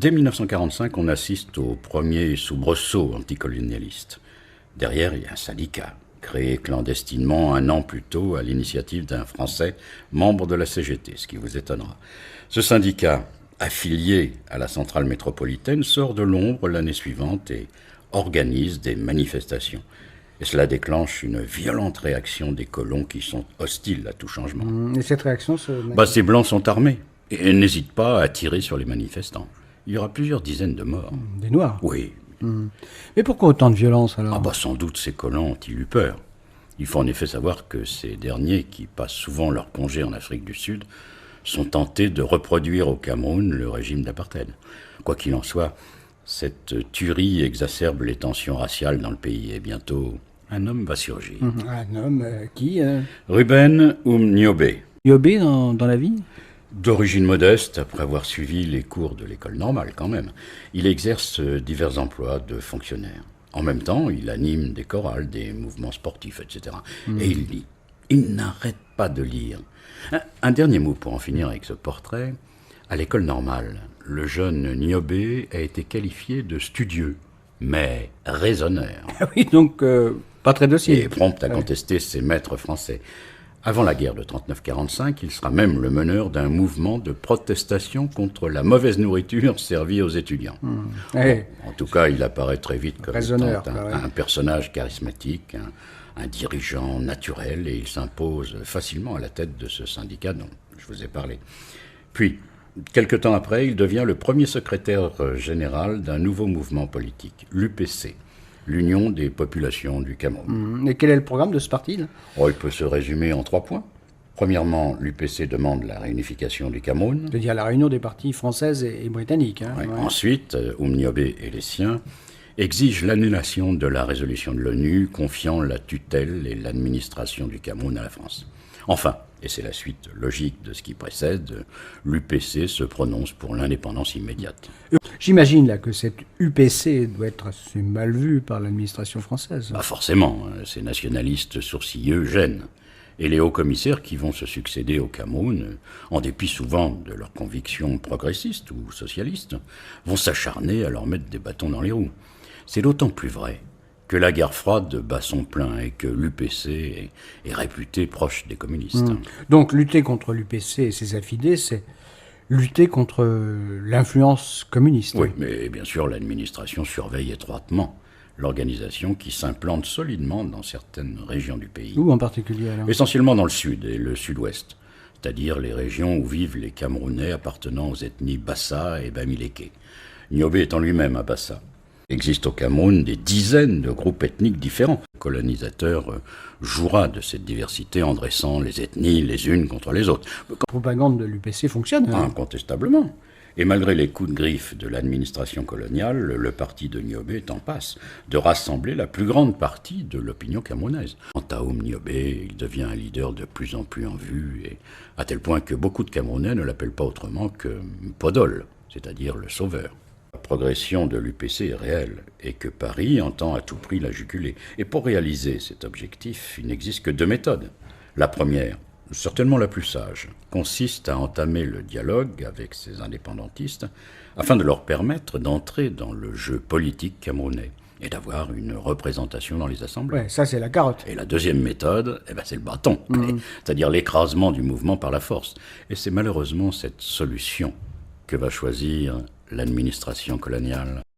Dès 1945, on assiste au premier soubresaut anticolonialiste. Derrière, il y a un syndicat, créé clandestinement un an plus tôt à l'initiative d'un Français membre de la CGT, ce qui vous étonnera. Ce syndicat, affilié à la centrale métropolitaine, sort de l'ombre l'année suivante et organise des manifestations. Et cela déclenche une violente réaction des colons qui sont hostiles à tout changement. Et cette réaction Ces Blancs sont armés et n'hésitent pas à tirer sur les manifestants. Il y aura plusieurs dizaines de morts. Des Noirs. Oui. Mais pourquoi autant de violence alors? Sans doute ces colons ont-ils eu peur. Il faut en effet savoir que ces derniers, qui passent souvent leur congé en Afrique du Sud, sont tentés de reproduire au Cameroun le régime d'apartheid. Quoi qu'il en soit, cette tuerie exacerbe les tensions raciales dans le pays et bientôt un homme va surgir. Un homme qui Ruben Niobe. Yobé dans la vie? D'origine modeste, après avoir suivi les cours de l'école normale quand même, il exerce divers emplois de fonctionnaire. En même temps, il anime des chorales, des mouvements sportifs, etc. Et il lit. Il n'arrête pas de lire. Un dernier mot pour en finir avec ce portrait. À l'école normale, le jeune Niobe a été qualifié de studieux, mais raisonneur. Ah oui, donc pas très docile. Et prompt à contester ses maîtres français. Avant la guerre de 39-45, il sera même le meneur d'un mouvement de protestation contre la mauvaise nourriture servie aux étudiants. En tout cas, il apparaît très vite comme étant un personnage charismatique, un dirigeant naturel, et il s'impose facilement à la tête de ce syndicat dont je vous ai parlé. Puis, quelque temps après, il devient le premier secrétaire général d'un nouveau mouvement politique, l'UPC. L'Union des populations du Cameroun. Et quel est le programme de ce parti là? Il peut se résumer en 3 points. Premièrement, l'UPC demande la réunification du Cameroun. C'est-à-dire la réunion des partis françaises et britanniques. Ensuite, Niobe et les siens exigent l'annulation de la résolution de l'ONU confiant la tutelle et l'administration du Cameroun à la France. Enfin, et c'est la suite logique de ce qui précède, l'UPC se prononce pour l'indépendance immédiate. J'imagine là que cette UPC doit être assez mal vue par l'administration française. Forcément, ces nationalistes sourcilleux gênent. Et les hauts commissaires qui vont se succéder au Cameroun, en dépit souvent de leurs convictions progressistes ou socialistes, vont s'acharner à leur mettre des bâtons dans les roues. C'est d'autant plus vrai que la guerre froide bat son plein et que l'UPC est réputée proche des communistes. Donc lutter contre l'UPC et ses affidés, c'est lutter contre l'influence communiste. Oui, mais bien sûr, l'administration surveille étroitement l'organisation qui s'implante solidement dans certaines régions du pays. Où en particulier alors? Essentiellement dans le sud et le sud-ouest, c'est-à-dire les régions où vivent les Camerounais appartenant aux ethnies Bassa et Bamileke. Niobe étant lui-même à Bassa. Il existe au Cameroun des dizaines de groupes ethniques différents. Le colonisateur jouera de cette diversité en dressant les ethnies les unes contre les autres. La propagande de l'UPC fonctionne. Incontestablement. Et malgré les coups de griffe de l'administration coloniale, le parti de Niobe est en passe de rassembler la plus grande partie de l'opinion camerounaise. Quant à Niobe, il devient un leader de plus en plus en vue, et à tel point que beaucoup de Camerounais ne l'appellent pas autrement que Podol, c'est-à-dire le sauveur. La progression de l'UPC est réelle et que Paris entend à tout prix la juguler. Et pour réaliser cet objectif, il n'existe que 2 méthodes. La première, certainement la plus sage, consiste à entamer le dialogue avec ces indépendantistes afin de leur permettre d'entrer dans le jeu politique camerounais et d'avoir une représentation dans les assemblées. Ouais, ça c'est la carotte. Et la deuxième méthode, c'est le bâton, c'est-à-dire l'écrasement du mouvement par la force. Et c'est malheureusement cette solution que va choisir l'administration coloniale.